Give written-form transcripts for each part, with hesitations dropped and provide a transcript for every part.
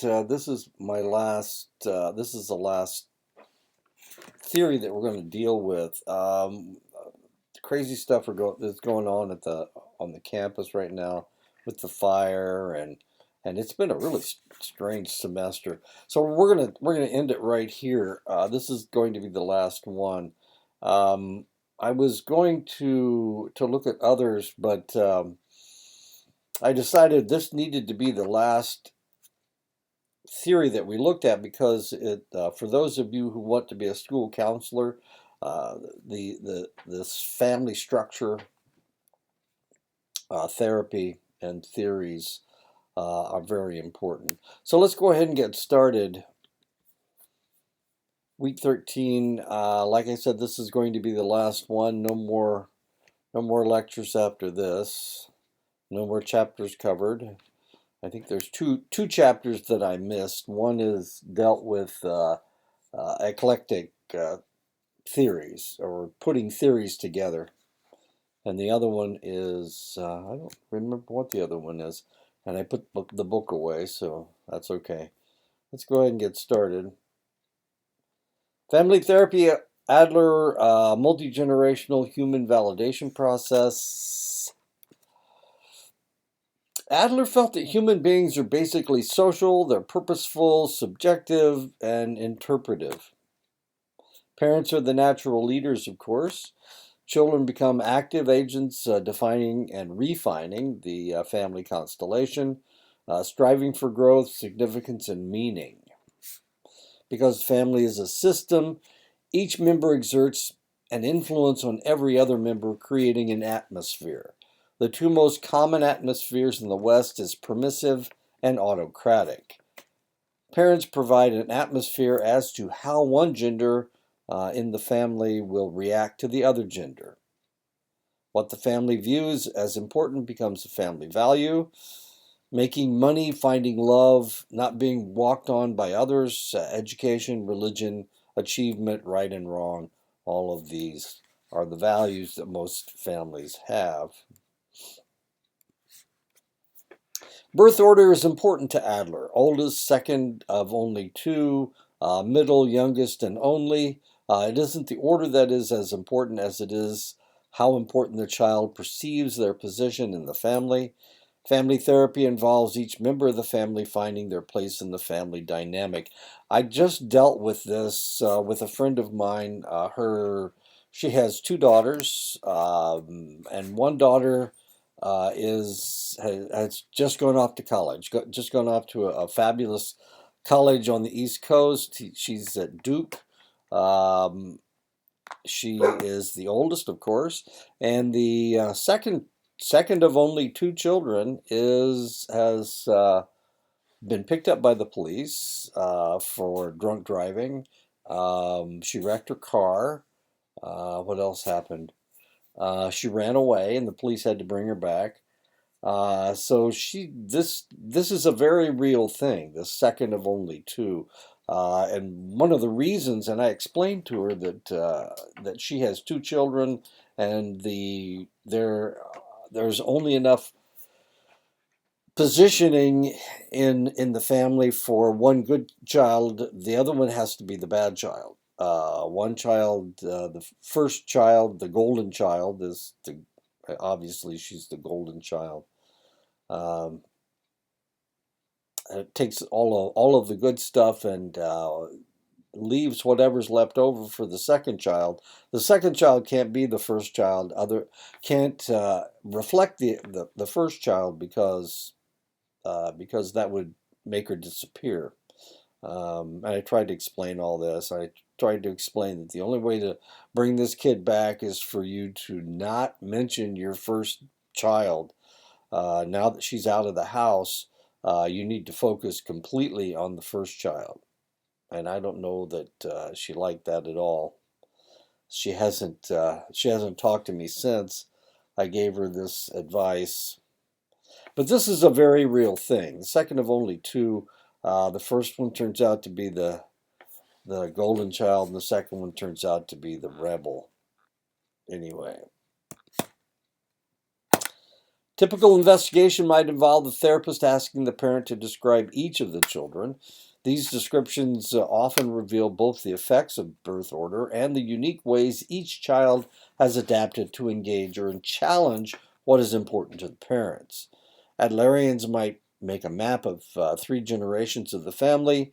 that this is my last. This is the last theory that we're going to deal with. Crazy stuff that's going on on the campus right now with the fire and it's been a really strange semester. So we're gonna end it right here. This is going to be the last one. Um, I was going to look at others, but I decided this needed to be the last theory that we looked at because for those of you who want to be a school counselor, uh, this family structure therapy and theories are very important. So let's go ahead and get started. Week 13. Like I said, this is going to be the last one. No more lectures after this. No more chapters covered. I think there's two chapters that I missed. One is dealt with eclectic theories or putting theories together. And the other one is, I don't remember what the other one is. And I put the book away, so that's okay. Let's go ahead and get started. Family therapy, Adler, multi-generational human validation process. Adler felt that human beings are basically social, they're purposeful, subjective, and interpretive. Parents are the natural leaders, of course. Children become active agents, defining and refining the family constellation, striving for growth, significance, and meaning. Because family is a system, each member exerts an influence on every other member, creating an atmosphere. The two most common atmospheres in the West is permissive and autocratic. Parents provide an atmosphere as to how one gender in the family will react to the other gender. What the family views as important becomes a family value. Making money, finding love, not being walked on by others, education, religion, achievement, right and wrong, all of these are the values that most families have. Birth order is important to Adler. Oldest, second of only two, middle, youngest, and only. It isn't the order that is as important as it is how important the child perceives their position in the family. Family therapy involves each member of the family finding their place in the family dynamic. I just dealt with this with a friend of mine. She has two daughters, and one daughter has just gone off to college, just gone off to a fabulous college on the East Coast. She's at Duke. Um, she is the oldest, of course, and the second of only two children has been picked up by the police for drunk driving. She wrecked her car. What else happened? She ran away, and the police had to bring her back. So this is a very real thing. The second of only two, and one of the reasons, and I explained to her that she has two children, and there's only enough positioning in the family for one good child. The other one has to be the bad child. One child, the first child, the golden child, is the obviously she's the golden child. Um, it takes all of the good stuff and leaves whatever's left over for the second child. The second child can't be the first child. Other can't reflect the first child because that would make her disappear. And I tried to explain all this. I tried to explain that the only way to bring this kid back is for you to not mention your first child. Now that she's out of the house, you need to focus completely on the first child. And I don't know that she liked that at all. She hasn't talked to me since I gave her this advice. But this is a very real thing. The second of only two. The first one turns out to be the golden child, and the second one turns out to be the rebel. Anyway, Typical investigation might involve the therapist asking the parent to describe each of the children. These descriptions often reveal both the effects of birth order and the unique ways each child has adapted to engage or challenge what is important to the parents. Adlerians might make a map of 3 generations of the family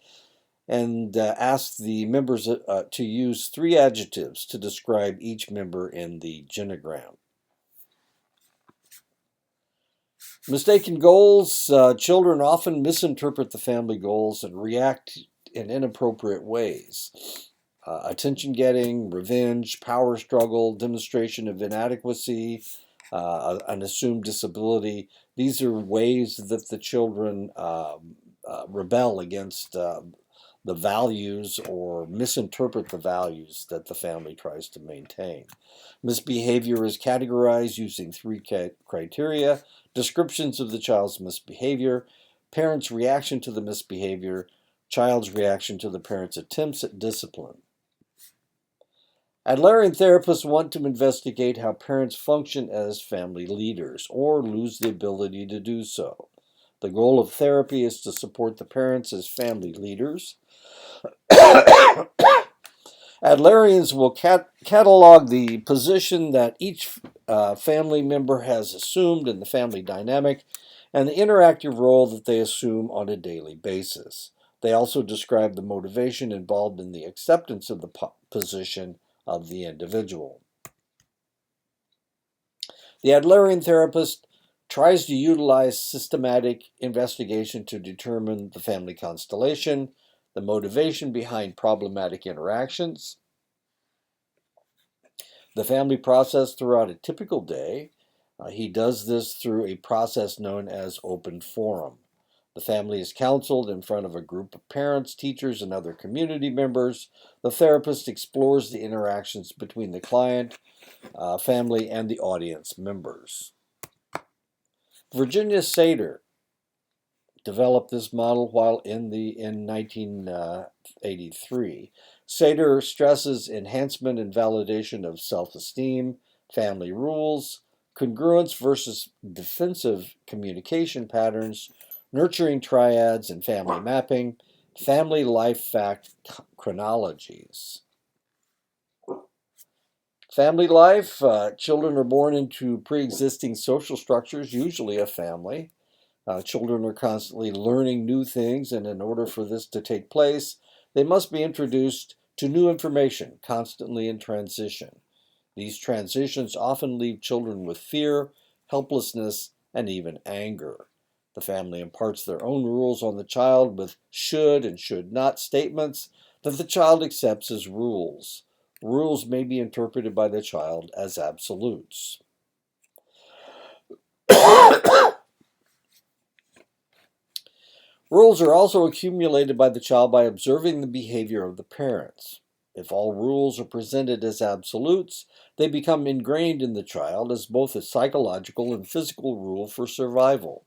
and ask the members to use 3 adjectives to describe each member in the genogram. Mistaken goals. Children often misinterpret the family goals and react in inappropriate ways. Attention getting, revenge, power struggle, demonstration of inadequacy, an assumed disability. These are ways that the children rebel against the values or misinterpret the values that the family tries to maintain. Misbehavior is categorized using 3 criteria: descriptions of the child's misbehavior, parents' reaction to the misbehavior, child's reaction to the parents' attempts at discipline. Adlerian therapists want to investigate how parents function as family leaders or lose the ability to do so. The goal of therapy is to support the parents as family leaders. Adlerians will catalog the position that each family member has assumed in the family dynamic and the interactive role that they assume on a daily basis. They also describe the motivation involved in the acceptance of the position of the individual. The Adlerian therapist tries to utilize systematic investigation to determine the family constellation, the motivation behind problematic interactions, the family process throughout a typical day. He does this through a process known as open forum. The family is counseled in front of a group of parents, teachers, and other community members. The therapist explores the interactions between the client, family, and the audience members. Virginia Sater developed this model while in 1983. Sater stresses enhancement and validation of self-esteem, family rules, congruence versus defensive communication patterns, nurturing triads and family mapping, family life fact chronologies. Family life. Children are born into pre-existing social structures, usually a family. Children are constantly learning new things, and in order for this to take place, they must be introduced to new information, constantly in transition. These transitions often leave children with fear, helplessness, and even anger. The family imparts their own rules on the child with should and should not statements that the child accepts as rules. Rules may be interpreted by the child as absolutes. Rules are also accumulated by the child by observing the behavior of the parents. If all rules are presented as absolutes, they become ingrained in the child as both a psychological and physical rule for survival.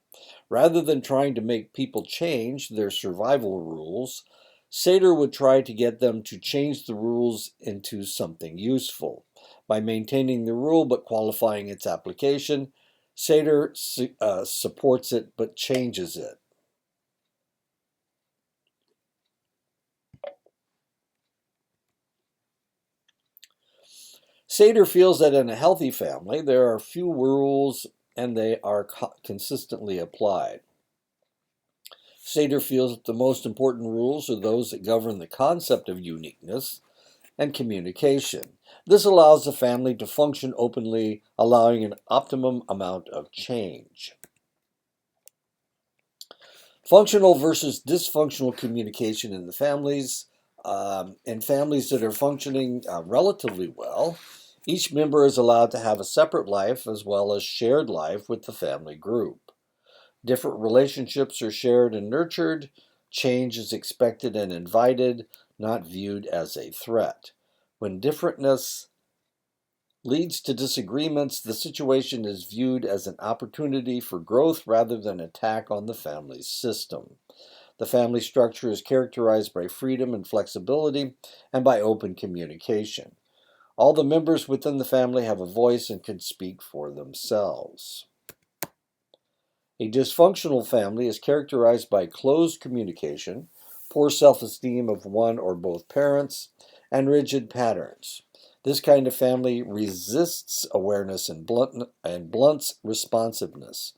Rather than trying to make people change their survival rules, Sater would try to get them to change the rules into something useful. By maintaining the rule but qualifying its application, Sater supports it but changes it. Sater feels that in a healthy family, there are few rules and they are consistently applied. Sater feels that the most important rules are those that govern the concept of uniqueness and communication. This allows the family to function openly, allowing an optimum amount of change. Functional versus dysfunctional communication in the families. In families that are functioning relatively well, each member is allowed to have a separate life as well as shared life with the family group. Different relationships are shared and nurtured. Change is expected and invited, not viewed as a threat. When differentness leads to disagreements, the situation is viewed as an opportunity for growth rather than attack on the family's system. The family structure is characterized by freedom and flexibility and by open communication. All the members within the family have a voice and can speak for themselves. A dysfunctional family is characterized by closed communication, poor self esteem of one or both parents, and rigid patterns. This kind of family resists awareness and blunts responsiveness.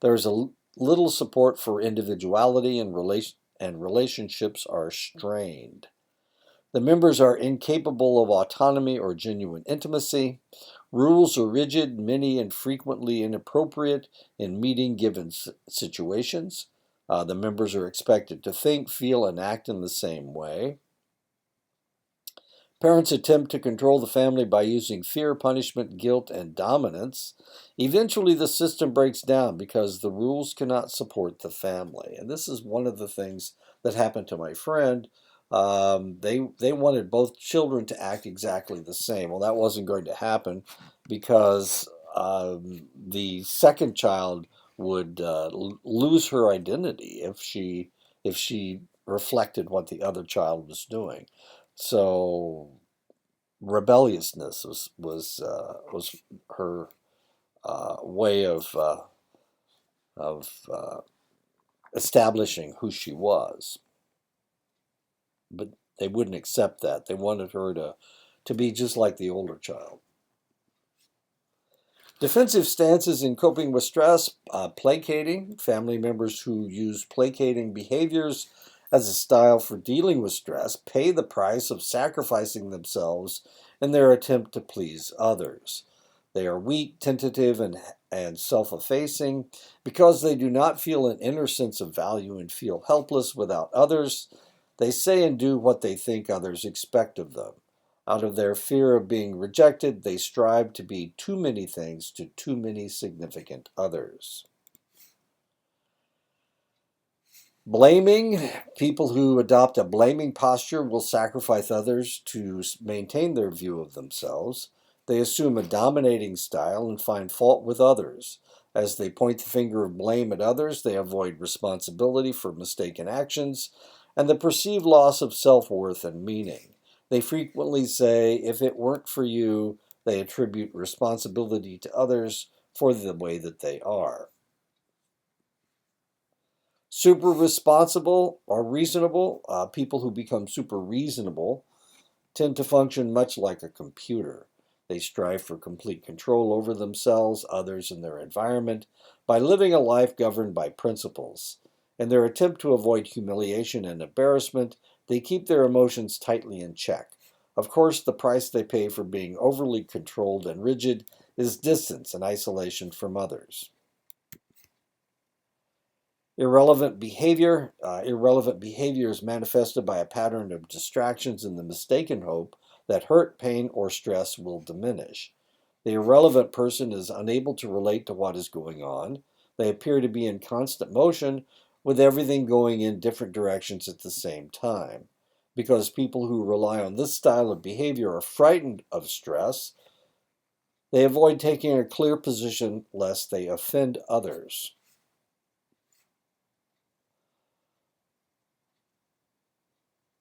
There is a little support for individuality, and relationships are strained. The members are incapable of autonomy or genuine intimacy. Rules are rigid, many and frequently inappropriate in meeting given situations. The members are expected to think, feel, and act in the same way. Parents attempt to control the family by using fear, punishment, guilt, and dominance. Eventually, the system breaks down because the rules cannot support the family. And this is one of the things that happened to my friend. They wanted both children to act exactly the same. Well, that wasn't going to happen because the second child would lose her identity if she reflected what the other child was doing. So rebelliousness was her way of establishing who she was, but they wouldn't accept that. They wanted her to be just like the older child. Defensive stances in coping with stress, placating, family members who use placating behaviors as a style for dealing with stress pay the price of sacrificing themselves in their attempt to please others. They are weak, tentative, and self effacing because they do not feel an inner sense of value and feel helpless without others. They say and do what they think others expect of them. Out of their fear of being rejected, they strive to be too many things to too many significant others. Blaming, people who adopt a blaming posture will sacrifice others to maintain their view of themselves. They assume a dominating style and find fault with others. As they point the finger of blame at others, they avoid responsibility for mistaken actions and the perceived loss of self worth and meaning. They frequently say, if it weren't for you, they attribute responsibility to others for the way that they are. Super responsible or reasonable, people who become super reasonable tend to function much like a computer. They strive for complete control over themselves, others, and their environment by living a life governed by principles. In their attempt to avoid humiliation and embarrassment, they keep their emotions tightly in check. Of course, the price they pay for being overly controlled and rigid is distance and isolation from others. Irrelevant behavior. Irrelevant behavior is manifested by a pattern of distractions in the mistaken hope that hurt, pain, or stress will diminish. The irrelevant person is unable to relate to what is going on. They appear to be in constant motion with everything going in different directions at the same time. Because people who rely on this style of behavior are frightened of stress, they avoid taking a clear position lest they offend others.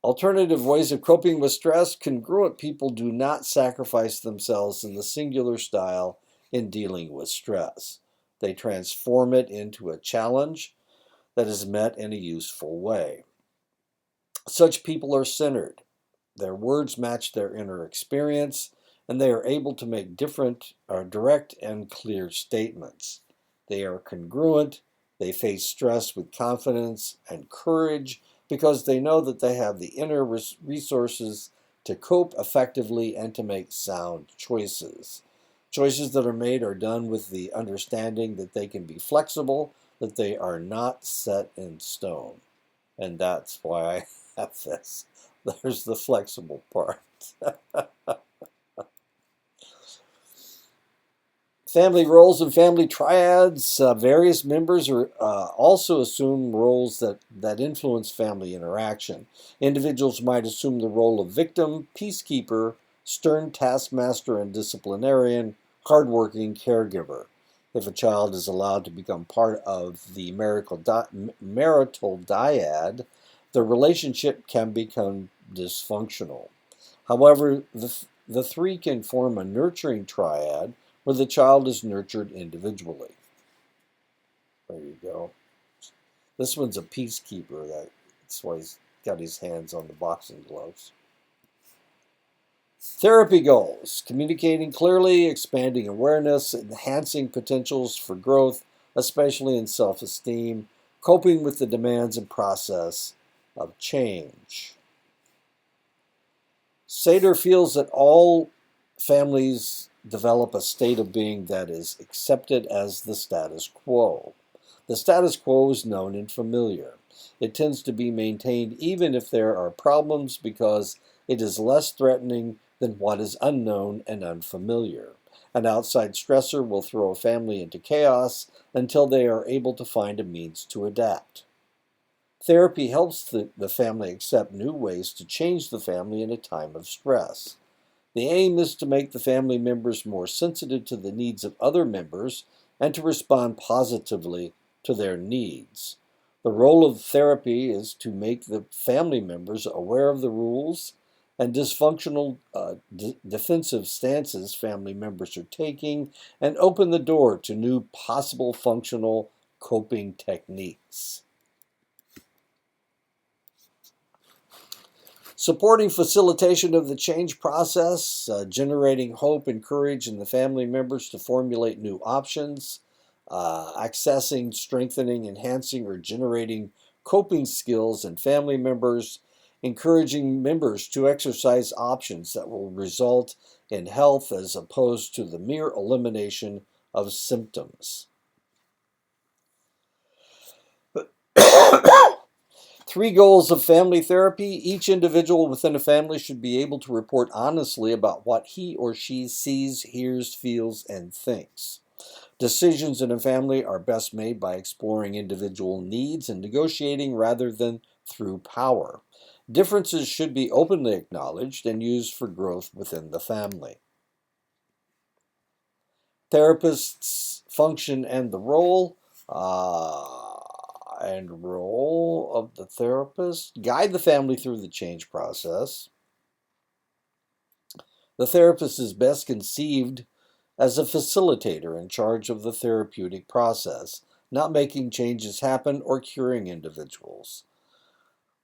Alternative ways of coping with stress. Congruent people do not sacrifice themselves in the singular style in dealing with stress. They transform it into a challenge that is met in a useful way. Such people are centered. Their words match their inner experience, and they are able to make direct and clear statements. They are congruent. They face stress with confidence and courage because they know that they have the inner resources to cope effectively and to make sound choices. Choices that are made are done with the understanding that they can be flexible, that they are not set in stone. And that's why I have this. There's the flexible part. Family roles and family triads. Various members also assume roles that influence family interaction. Individuals might assume the role of victim, peacekeeper, stern taskmaster and disciplinarian, hardworking caregiver. If a child is allowed to become part of the marital dyad, the relationship can become dysfunctional. However, the three can form a nurturing triad where the child is nurtured individually. There you go. This one's a peacekeeper. That's why he's got his hands on the boxing gloves. Therapy goals: communicating clearly, expanding awareness, enhancing potentials for growth, especially in self esteem, coping with the demands and process of change. Sater feels that all families develop a state of being that is accepted as the status quo. The status quo is known and familiar. It tends to be maintained even if there are problems because it is less threatening than what is unknown and unfamiliar. An outside stressor will throw a family into chaos until they are able to find a means to adapt. Therapy helps the family accept new ways to change the family in a time of stress. The aim is to make the family members more sensitive to the needs of other members and to respond positively to their needs. The role of therapy is to make the family members aware of the rules and dysfunctional defensive stances family members are taking and open the door to new possible functional coping techniques. Supporting facilitation of the change process, generating hope and courage in the family members to formulate new options, accessing, strengthening, enhancing, or generating coping skills in family members, encouraging members to exercise options that will result in health as opposed to the mere elimination of symptoms. Three goals of family therapy. Each individual within a family should be able to report honestly about what he or she sees, hears, feels, and thinks. Decisions in a family are best made by exploring individual needs and negotiating rather than through power. Differences should be openly acknowledged and used for growth within the family. Therapists' function and the role. Role of the therapist: guide the family through the change process. The therapist is best conceived as a facilitator in charge of the therapeutic process, not making changes happen or curing individuals.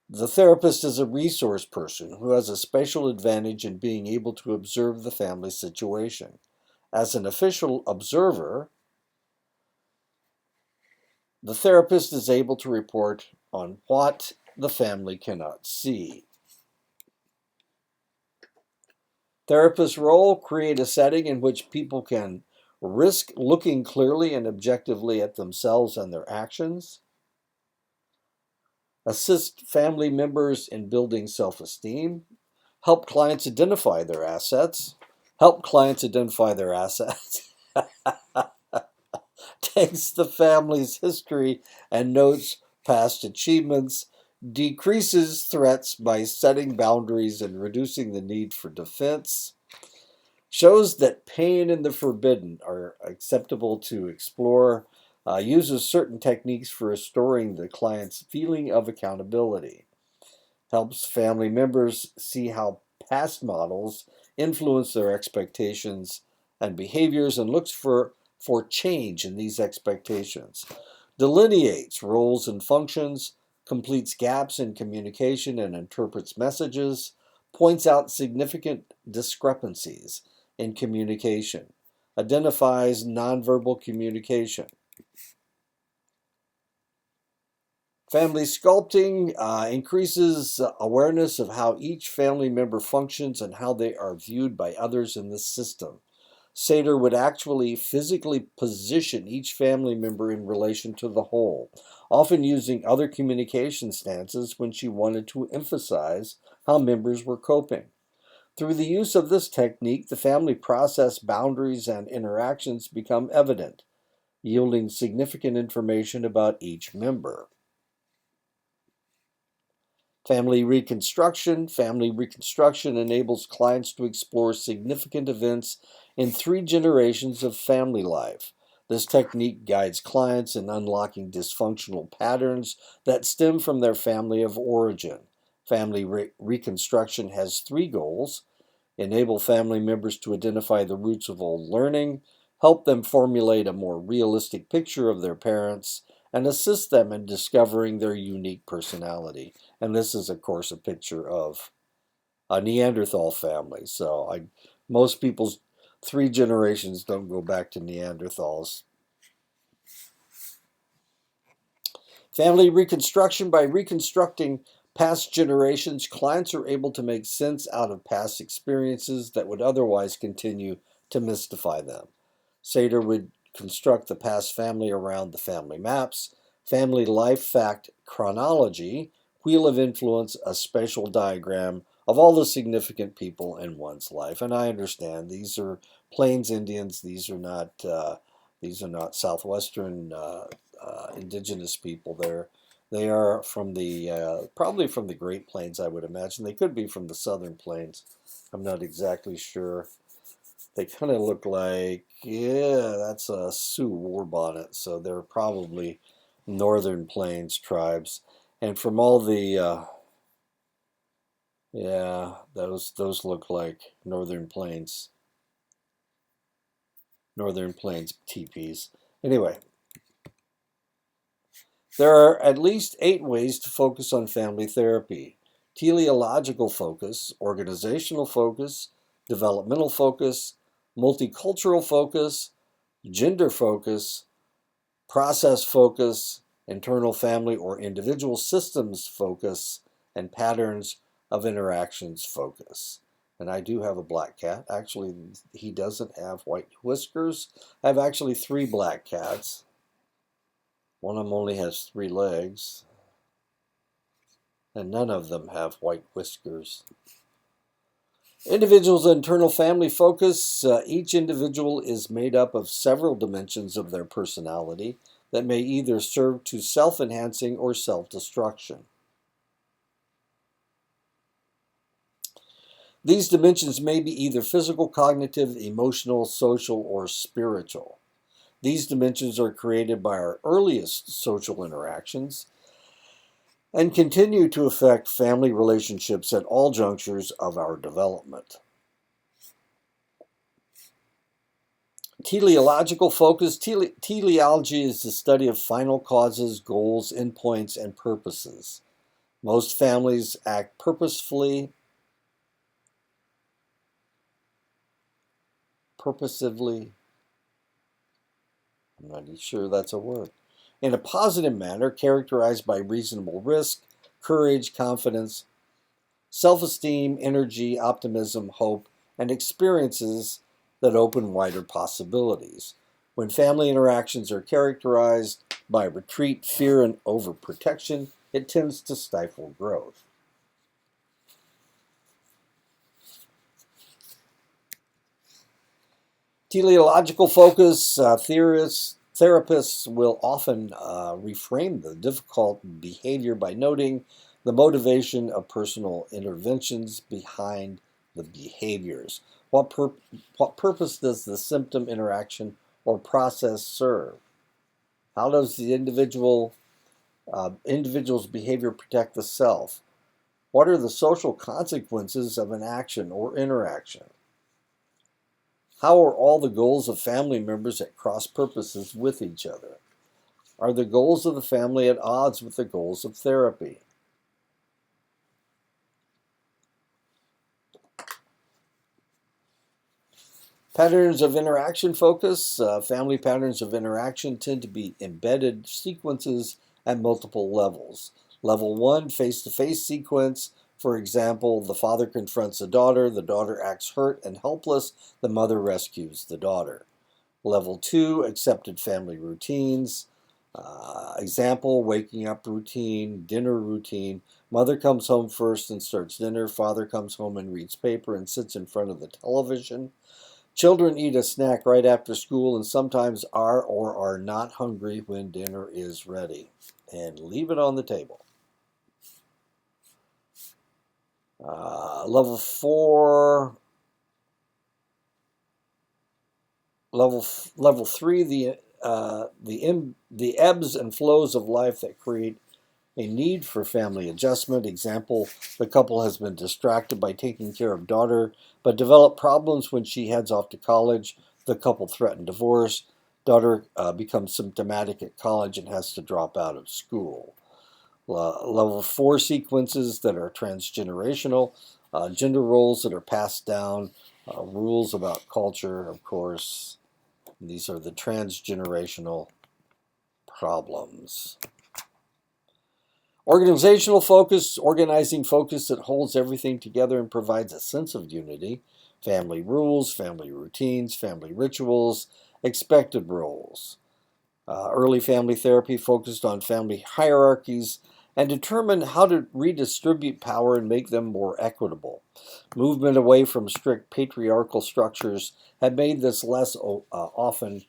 The therapist is a resource person who has a special advantage in being able to observe the family situation. As an official observer, the therapist is able to report on what the family cannot see. Therapist's role: create a setting in which people can risk looking clearly and objectively at themselves and their actions. Assist family members in building self-esteem. Help clients identify their assets. Help clients identify their assets. Takes the family's history and notes past achievements. Decreases threats by setting boundaries and reducing the need for defense. Shows that pain and the forbidden are acceptable to explore. Uses certain techniques for restoring the client's feeling of accountability. Helps family members see how past models influence their expectations and behaviors and looks for change in these expectations. Delineates roles and functions, completes gaps in communication and interprets messages, points out significant discrepancies in communication, identifies nonverbal communication. Family sculpting increases awareness of how each family member functions and how they are viewed by others in the system. Sater would actually physically position each family member in relation to the whole, often using other communication stances when she wanted to emphasize how members were coping. Through the use of this technique, the family process boundaries and interactions become evident, yielding significant information about each member. Family reconstruction. Family reconstruction enables clients to explore significant events in 3 generations of family life. This technique guides clients in unlocking dysfunctional patterns that stem from their family of origin. Family reconstruction has 3 goals: enable family members to identify the roots of old learning, help them formulate a more realistic picture of their parents, and assist them in discovering their unique personality. And this is, of course, a picture of a Neanderthal family. So most people's 3 generations don't go back to Neanderthals. Family reconstruction. By reconstructing past generations, clients are able to make sense out of past experiences that would otherwise continue to mystify them. Seder would construct the past family around the family maps, family life fact chronology, wheel of influence, a spatial diagram of all the significant people in one's life. And I understand these are Plains Indians. These are not southwestern indigenous people. They are from the probably from the Great Plains, I would imagine. They could be from the Southern Plains. I'm not exactly sure. They kind of look like, yeah, that's a Sioux war bonnet, so they're probably Northern Plains tribes. And from all the, yeah, those look like Northern Plains teepees. Anyway, there are at least 8 ways to focus on family therapy: teleological focus, organizational focus, developmental focus, multicultural focus, gender focus, process focus, internal family or individual systems focus, and patterns of interactions focus. And I do have a black cat. Actually, he doesn't have white whiskers. I have actually 3 black cats. One of them only has 3 legs, and none of them have white whiskers. Individuals' internal family focus. Each individual is made up of several dimensions of their personality that may either serve to self-enhancing or self-destruction. These dimensions may be either physical, cognitive, emotional, social, or spiritual. These dimensions are created by our earliest social interactions and continue to affect family relationships at all junctures of our development. Teleological focus. Teleology is the study of final causes, goals, endpoints, and purposes. Most families act purposively, I'm not sure that's a word, in a positive manner characterized by reasonable risk, courage, confidence, self-esteem, energy, optimism, hope, and experiences that open wider possibilities. When family interactions are characterized by retreat, fear, and overprotection, it tends to stifle growth. Teleological focus. Therapists will often reframe the difficult behavior by noting the motivation of personal interventions behind the behaviors. What purpose does the symptom, interaction, or process serve? How does the individual's behavior protect the self? What are the social consequences of an action or interaction? How are all the goals of family members at cross purposes with each other? Are the goals of the family at odds with the goals of therapy? Patterns of interaction focus. Family patterns of interaction tend to be embedded sequences at multiple levels. Level 1, face-to-face sequence. For example, the father confronts the daughter acts hurt and helpless, the mother rescues the daughter. Level 2, accepted family routines. Example, waking up routine, dinner routine. Mother comes home first and starts dinner. Father comes home and reads paper and sits in front of the television. Children eat a snack right after school and sometimes are or are not hungry when dinner is ready. And leave it on the table. Level 4, level 3, the ebbs and flows of life that create a need for family adjustment. Example, the couple has been distracted by taking care of daughter, but developed problems when she heads off to college. The couple threaten divorce. Daughter becomes symptomatic at college and has to drop out of school. Level 4 sequences that are transgenerational, gender roles that are passed down, rules about culture, of course. These are the transgenerational problems. Organizational focus, organizing focus that holds everything together and provides a sense of unity. Family rules, family routines, family rituals, expected roles. Early family therapy focused on family hierarchies and determined how to redistribute power and make them more equitable. Movement away from strict patriarchal structures had made this less often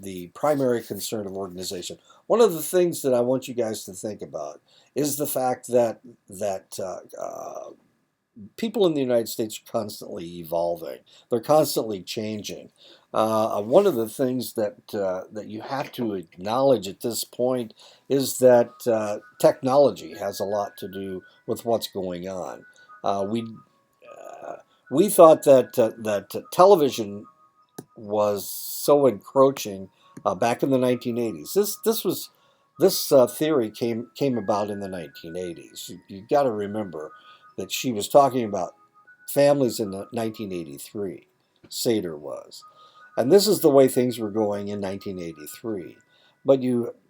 the primary concern of organization. One of the things that I want you guys to think about is the fact that people in the United States are constantly evolving. They're constantly changing. One of the things that you have to acknowledge at this point is that technology has a lot to do with what's going on. Uh, we we thought that television was so encroaching back in the 1980s. This theory came about in the 1980s. You got to remember that she was talking about families in 1983. Sater was, and this is the way things were going in 1983. But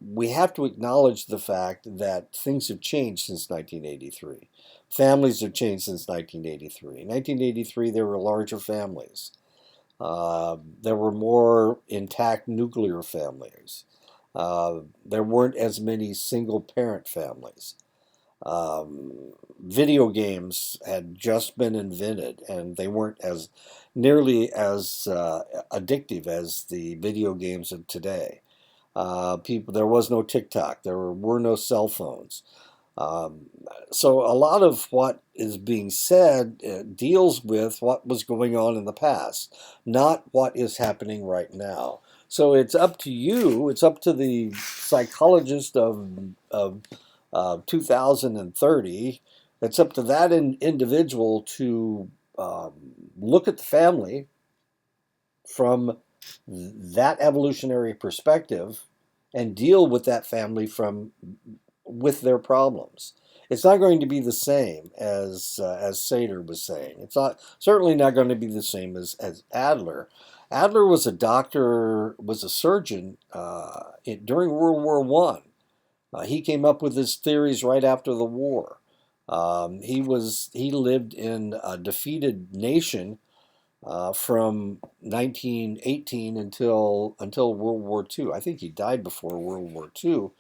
we have to acknowledge the fact that things have changed since 1983. Families have changed since 1983. In 1983, there were larger families. There were more intact nuclear families. There weren't as many single parent families. Video games had just been invented, and they weren't as nearly as addictive as the video games of today. There was no TikTok. There were no cell phones. Um, so a lot of what is being said deals with what was going on in the past, not what is happening right now. So it's up to you. It's up to the psychologist of 2030. It's up to that individual to look at the family from that evolutionary perspective and deal with that family from with their problems. It's not going to be the same as Sater was saying. It's not certainly not going to be the same as Adler. Adler was a doctor, was a surgeon during World War One. He came up with his theories right after the war. He lived in a defeated nation from 1918 until World War II. I think he died before World War II.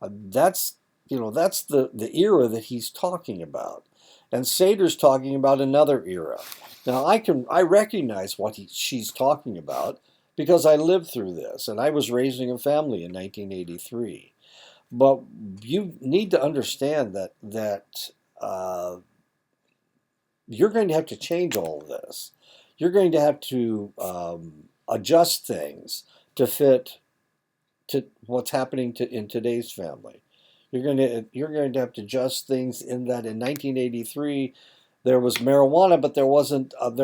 That's that's the era that he's talking about, and Sater's talking about another era. Now I recognize what she's talking about because I lived through this, and I was raising a family in 1983. But you need to understand that you're going to have to change all of this. You're going to have to adjust things to fit to what's happening in today's family. You're going to have to adjust things in that in 1983 there was marijuana, but there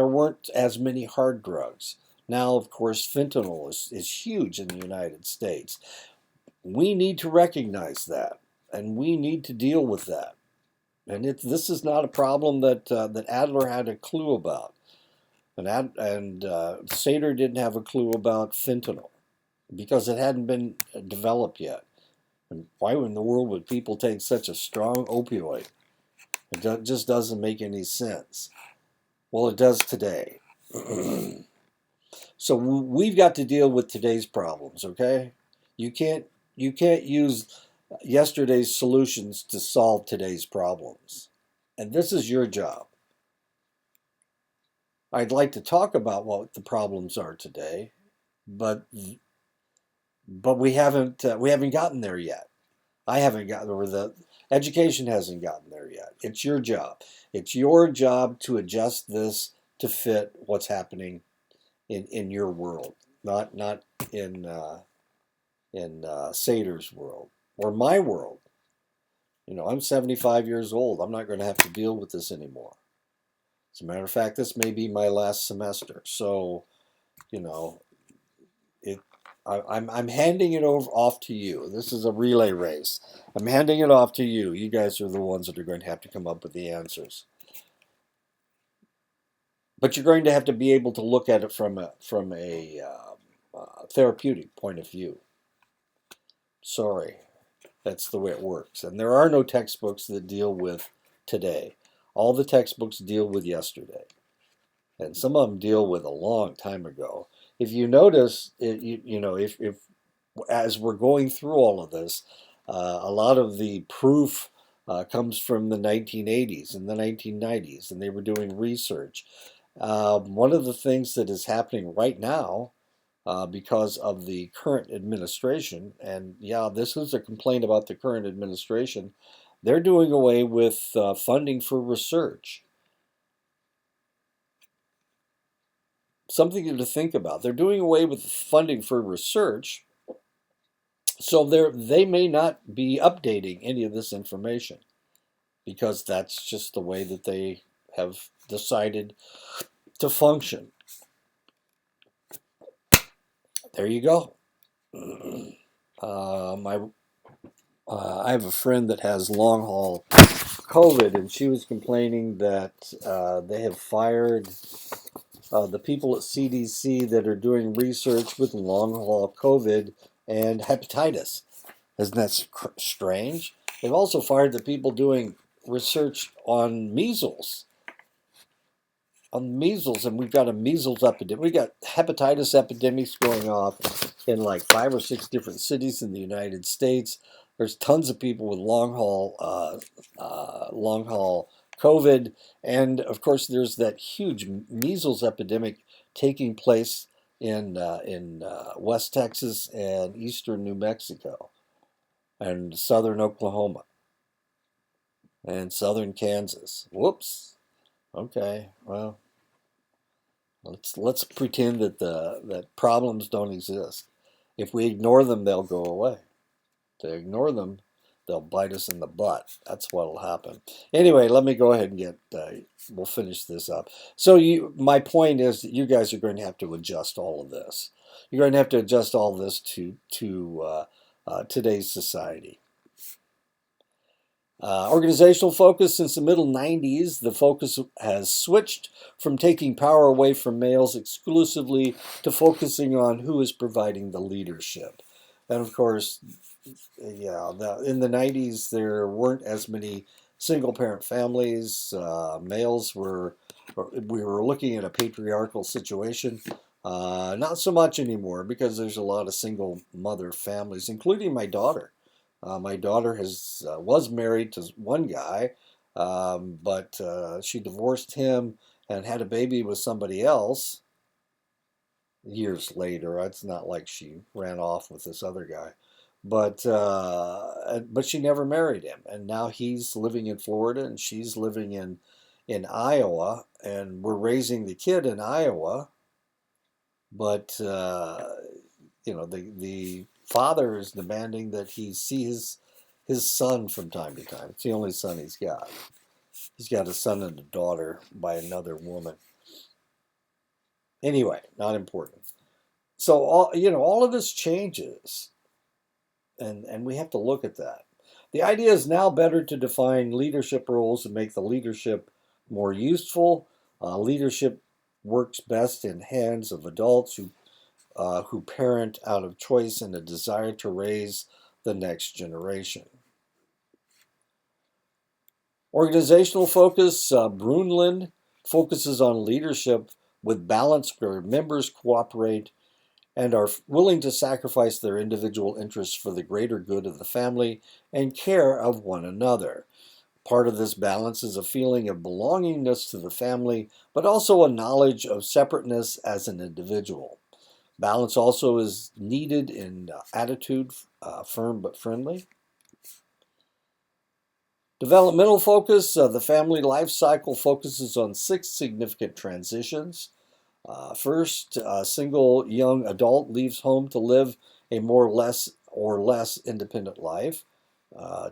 weren't as many hard drugs. Now, of course, fentanyl is huge in the United States. We need to recognize that, and we need to deal with that. And this is not a problem that Adler had a clue about, and Sater didn't have a clue about fentanyl because it hadn't been developed yet. And why in the world would people take such a strong opioid? Just doesn't make any sense. Well, it does today. So we've got to deal with today's problems, okay? You can't you can't use yesterday's solutions to solve today's problems. And this is your job. I'd like to talk about what the problems are today, but we haven't gotten there yet. I haven't gotten, or the education hasn't gotten there yet. It's your job. It's your job to adjust this to fit what's happening in your world, not in Sater's world or my world. I'm 75 years old. I'm not going to have to deal with this anymore. As a matter of fact, this may be my last semester. So, you know, it. I'm handing it off to you. This is a relay race. I'm handing it off to you. You guys are the ones that are going to have to come up with the answers. But you're going to have to be able to look at it from a therapeutic point of view. Sorry, that's the way it works. And there are no textbooks that deal with today. All the textbooks deal with yesterday. And some of them deal with a long time ago. If you notice, if as we're going through all of this, a lot of the proof comes from the 1980s and the 1990s, and they were doing research. One of the things that is happening right now, because of the current administration, and yeah, this is a complaint about the current administration, they're doing away with funding for research. Something to think about. They're doing away with funding for research, so they may not be updating any of this information because that's just the way that they have decided to function. There you go. I have a friend that has long haul COVID, and she was complaining that they have fired the people at CDC that are doing research with long haul COVID and hepatitis. Isn't that strange? They've also fired the people doing research on measles. And we've got a measles epidemic. We've got hepatitis epidemics going off in like 5 or 6 different cities in the United States. There's tons of people with long haul COVID, and of course, there's that huge measles epidemic taking place in West Texas and eastern New Mexico, and southern Oklahoma, and southern Kansas. Whoops. Okay. Well, let's pretend that problems don't exist. If we ignore them, they'll go away. If they ignore them, they'll bite us in the butt. That's what'll happen. Anyway, let me go ahead and we'll finish this up. So my point is that you guys are going to have to adjust all of this. You're going to have to adjust all of this to today's society. Organizational focus. Since the middle 90s, the focus has switched from taking power away from males exclusively to focusing on who is providing the leadership. And of course, yeah, in the 90s, there weren't as many single-parent families. We were looking at a patriarchal situation. Not so much anymore because there's a lot of single mother families, including my daughter. My daughter was married to one guy, but she divorced him and had a baby with somebody else years later. It's not like she ran off with this other guy, but she never married him, and now he's living in Florida and she's living in Iowa, and we're raising the kid in Iowa, but the father is demanding that he see his son from time to time. It's the only son he's got. He's got a son and a daughter by another woman. Anyway, not important. So all of this changes, and we have to look at that. The idea is now better to define leadership roles and make the leadership more useful. Leadership works best in hands of adults who parent out of choice and a desire to raise the next generation. Organizational focus. Brundtland focuses on leadership with balance where members cooperate and are willing to sacrifice their individual interests for the greater good of the family and care of one another. Part of this balance is a feeling of belongingness to the family, but also a knowledge of separateness as an individual. Balance also is needed in attitude, firm but friendly. Developmental focus. The family life cycle focuses on 6 significant transitions. First, a single young adult leaves home to live a more or less independent life.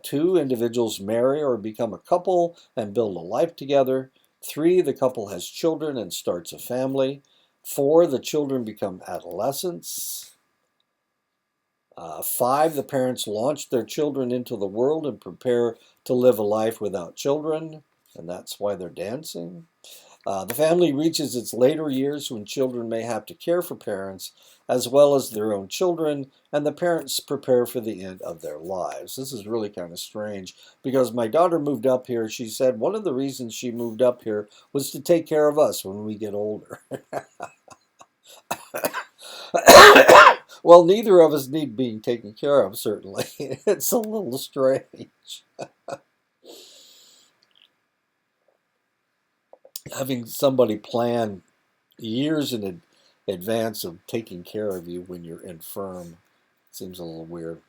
2, individuals marry or become a couple and build a life together. 3, the couple has children and starts a family. 4, the children become adolescents. 5, the parents launch their children into the world and prepare to live a life without children, and that's why they're dancing. The family reaches its later years when children may have to care for parents as well as their own children, and the parents prepare for the end of their lives. This is really kind of strange because my daughter moved up here. She said one of the reasons she moved up here was to take care of us when we get older. Well, neither of us need being taken care of, certainly. It's a little strange. Having somebody plan years in advance of taking care of you when you're infirm seems a little weird.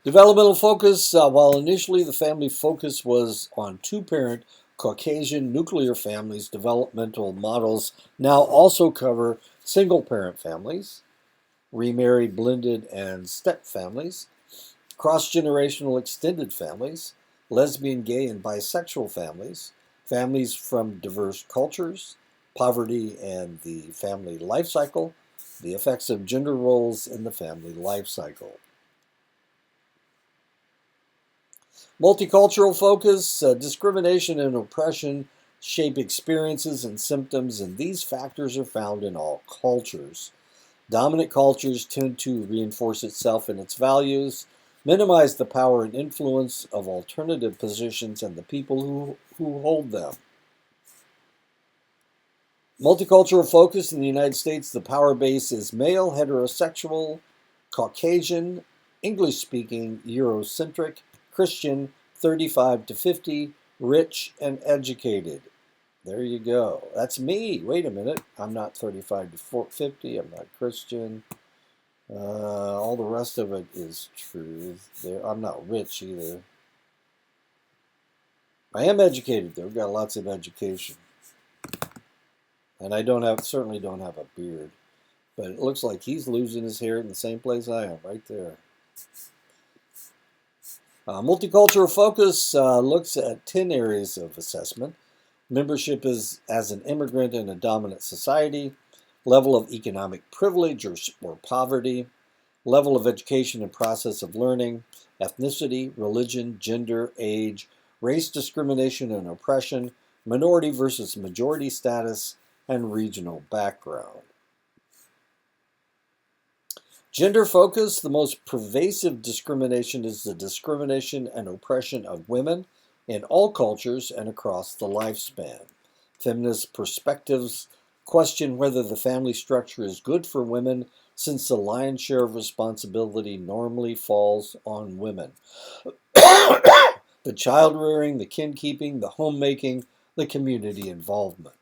Developmental focus, while initially the family focus was on two-parent Caucasian nuclear families, developmental models now also cover single-parent families, remarried, blended, and step families, cross-generational extended families, lesbian, gay, and bisexual families, families from diverse cultures, poverty and the family life cycle, the effects of gender roles in the family life cycle. Multicultural focus, discrimination and oppression shape experiences and symptoms, and these factors are found in all cultures. Dominant cultures tend to reinforce itself in its values, minimize the power and influence of alternative positions and the people who hold them. Multicultural focus in the United States, the power base is male, heterosexual, Caucasian, English-speaking, Eurocentric, Christian, 35 to 50, rich, and educated. There you go. That's me. Wait a minute. I'm not 35 to 50. I'm not Christian. All the rest of it is true. I'm not rich either. I am educated, though. I've got lots of education. And I certainly don't have a beard. But it looks like he's losing his hair in the same place I am, right there. Multicultural focus looks at 10 areas of assessment. Membership as an immigrant in a dominant society, level of economic privilege or poverty, level of education and process of learning, ethnicity, religion, gender, age, race discrimination and oppression, minority versus majority status, and regional background. Gender focus, the most pervasive discrimination is the discrimination and oppression of women in all cultures and across the lifespan. Feminist perspectives question whether the family structure is good for women since the lion's share of responsibility normally falls on women. The child rearing, the kin keeping, the homemaking, the community involvement.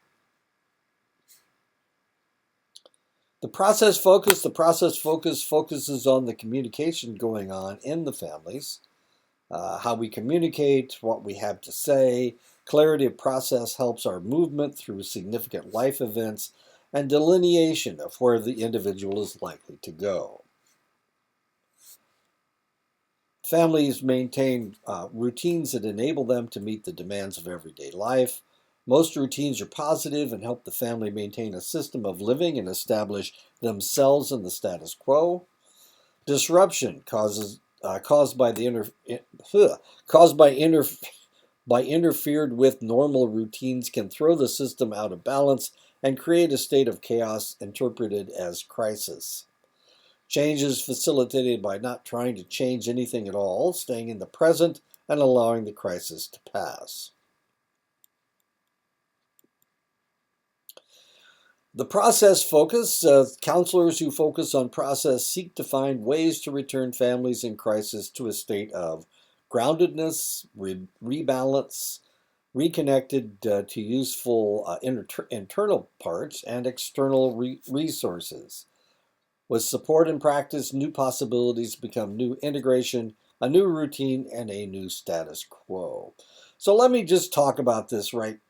The process focus focuses on the communication going on in the families, how we communicate, what we have to say. Clarity of process helps our movement through significant life events and delineation of where the individual is likely to go. Families maintain routines that enable them to meet the demands of everyday life. Most routines are positive and help the family maintain a system of living and establish themselves in the status quo. Disruption caused by interfered with normal routines can throw the system out of balance and create a state of chaos interpreted as crisis. Change is facilitated by not trying to change anything at all, staying in the present and allowing the crisis to pass. The process focus, counselors who focus on process seek to find ways to return families in crisis to a state of groundedness, rebalance, reconnected to useful internal parts and external resources. With support and practice, new possibilities become new integration, a new routine, and a new status quo. So let me just talk about this right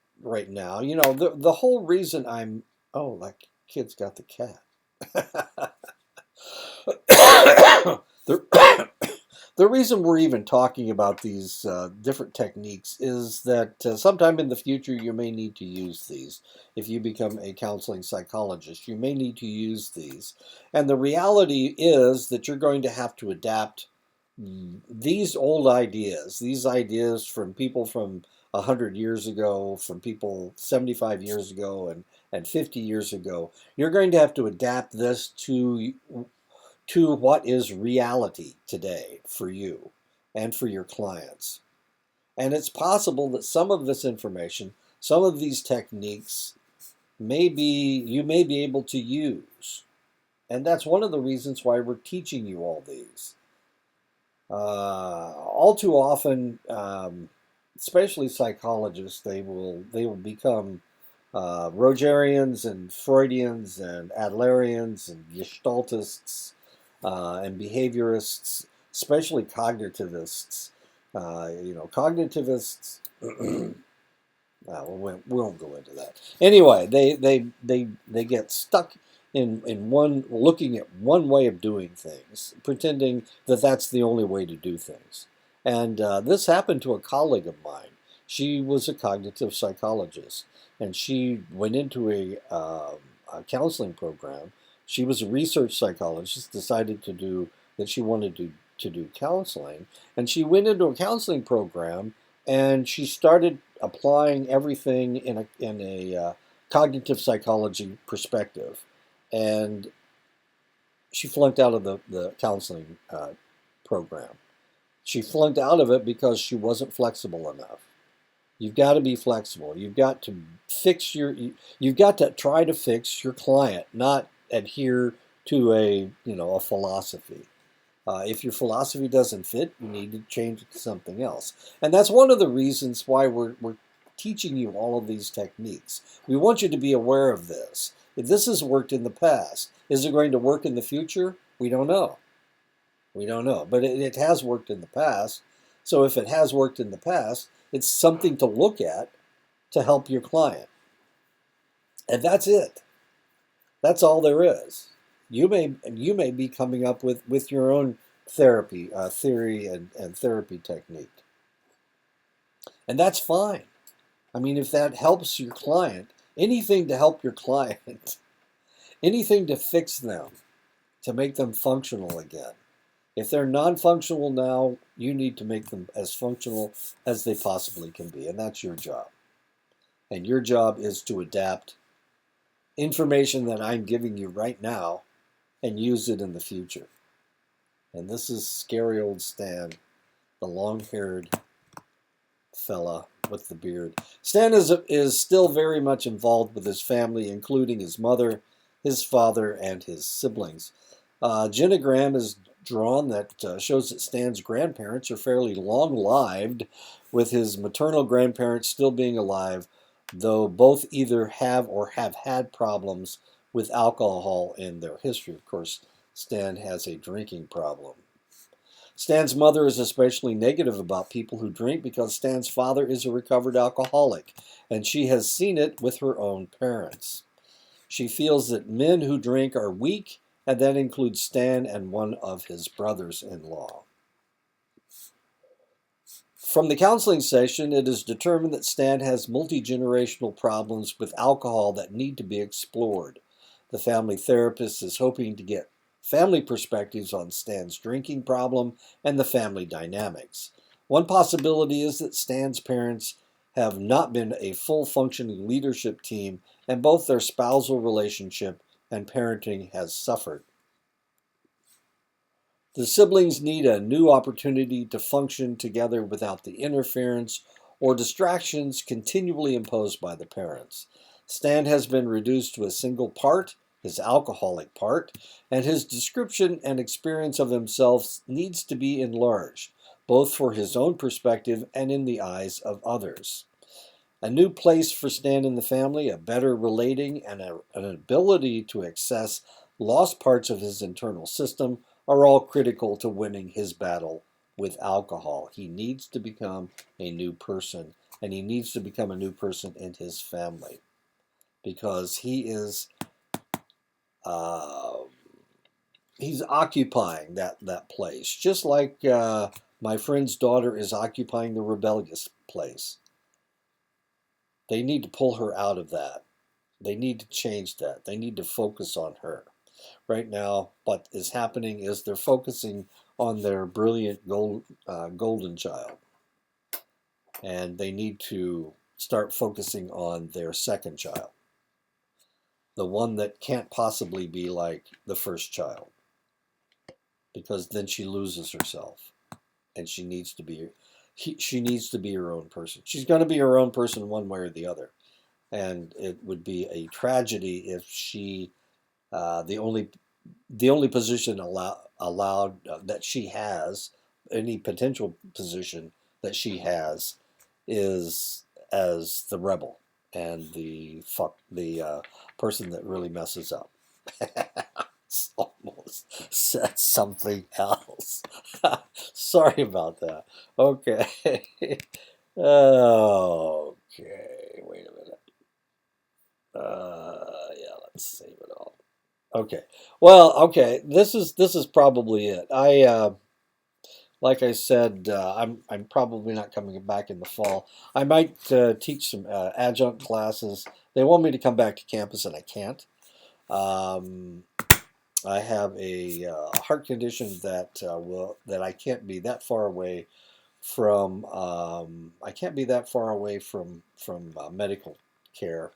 now. You know, the whole reason oh, that kid's got the cat. the, The reason we're even talking about these different techniques is that sometime in the future you may need to use these. If you become a counseling psychologist, you may need to use these. And the reality is that you're going to have to adapt these old ideas, these ideas from people from 100 years ago, from people 75 years ago, and 50 years ago. You're going to have to adapt this to what is reality today for you and for your clients. And it's possible that some of this information, some of these techniques, you may be able to use. And that's one of the reasons why we're teaching you all these. All too often, especially psychologists, they will become Rogerians and Freudians and Adlerians and Gestaltists and behaviorists, especially cognitivists. Cognitivists. we won't go into that. Anyway, they get stuck in one looking at one way of doing things, pretending that that's the only way to do things. And this happened to a colleague of mine. She was a cognitive psychologist, and she went into a counseling program. She was a research psychologist, decided to do that she wanted to do counseling, and she went into a counseling program and she started applying everything in a cognitive psychology perspective, and she flunked out of the counseling program. She flunked out of it because she wasn't flexible enough. You've got to be flexible. You've got to try to fix your client, not adhere to a philosophy. If your philosophy doesn't fit, you need to change it to something else. And that's one of the reasons why we're teaching you all of these techniques. We want you to be aware of this. If this has worked in the past, is it going to work in the future? We don't know. We don't know. But it has worked in the past. So if it has worked in the past, it's something to look at to help your client. And that's it. That's all there is. You may be coming up with your own theory and therapy technique. And that's fine. I mean, if that helps your client, anything to help your client, anything to fix them, to make them functional again. If they're non-functional now, you need to make them as functional as they possibly can be. And that's your job. And your job is to adapt information that I'm giving you right now and use it in the future. And this is scary old Stan, the long-haired fella with the beard. Stan is still very much involved with his family, including his mother, his father, and his siblings. Genogram is drawn that shows that Stan's grandparents are fairly long-lived, with his maternal grandparents still being alive, though both either have or have had problems with alcohol in their history. Of course, Stan has a drinking problem. Stan's mother is especially negative about people who drink because Stan's father is a recovered alcoholic, and she has seen it with her own parents. She feels that men who drink are weak, and that includes Stan and one of his brothers-in-law. From the counseling session, it is determined that Stan has multi-generational problems with alcohol that need to be explored. The family therapist is hoping to get family perspectives on Stan's drinking problem and the family dynamics. One possibility is that Stan's parents have not been a full functioning leadership team, and both their spousal relationship and parenting has suffered. The siblings need a new opportunity to function together without the interference or distractions continually imposed by the parents. Stan has been reduced to a single part, his alcoholic part, and his description and experience of himself needs to be enlarged, both for his own perspective and in the eyes of others. A new place for Stan in the family, a better relating, and an ability to access lost parts of his internal system are all critical to winning his battle with alcohol. He needs to become a new person, and he needs to become a new person in his family because he is he's occupying that place, just like my friend's daughter is occupying the rebellious place. They need to pull her out of that. They need to change that. They need to focus on her. Right now, what is happening is they're focusing on their brilliant golden child, and they need to start focusing on their second child, the one that can't possibly be like the first child, because then she loses herself, and she needs to be her own person. She's going to be her own person one way or the other, and it would be a tragedy if she the only position allowed that she has, any potential position that she has, is as the rebel and the person that really messes up. It's almost said something else. Sorry about that. Okay. Okay. Wait a minute. Yeah, let's save it all. Okay. Well, okay. This is probably it. Like I said, I'm probably not coming back in the fall. I might teach some adjunct classes. They want me to come back to campus, and I can't. Um, I have a heart condition that I can't be that far away from. I can't be that far away from medical care,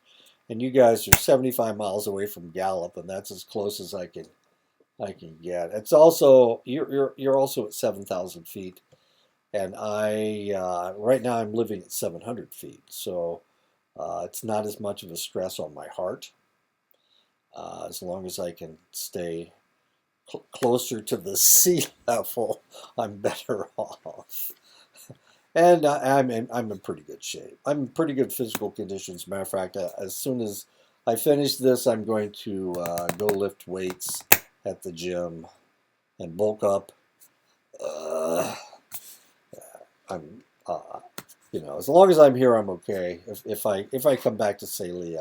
and you guys are 75 miles away from Gallup, and that's as close as I can get. It's also you're also at 7,000 feet, and I right now I'm living at 700 feet, so it's not as much of a stress on my heart as long as I can stay closer to the sea level. I'm better off. And I'm in pretty good shape. I'm in pretty good physical conditions. Matter of fact, as soon as I finish this, I'm going to go lift weights at the gym and bulk up. Uh, I'm, as long as I'm here, I'm okay. If I come back to Saley,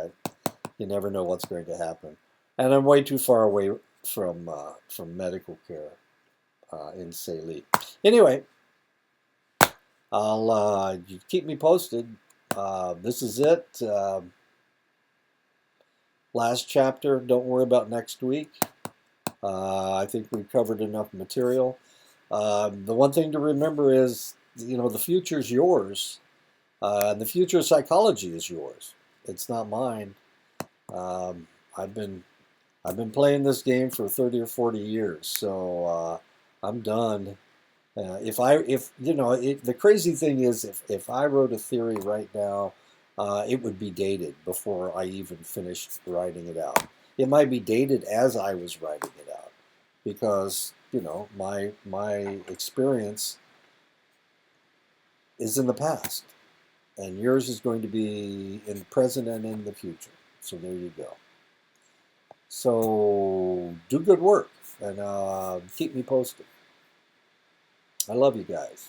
you never know what's going to happen, and I'm way too far away from medical care in Saley. Anyway, I'll you keep me posted. This is it. Last chapter. Don't worry about next week. I think we've covered enough material. The one thing to remember is, the future is yours. And the future of psychology is yours. It's not mine. Um, I've been I've been playing this game for 30 or 40 years, so I'm done. If the crazy thing is, if I wrote a theory right now, it would be dated before I even finished writing it out. It might be dated as I was writing it out, because my experience is in the past, and yours is going to be in the present and in the future. So there you go. So do good work, and keep me posted. I love you guys.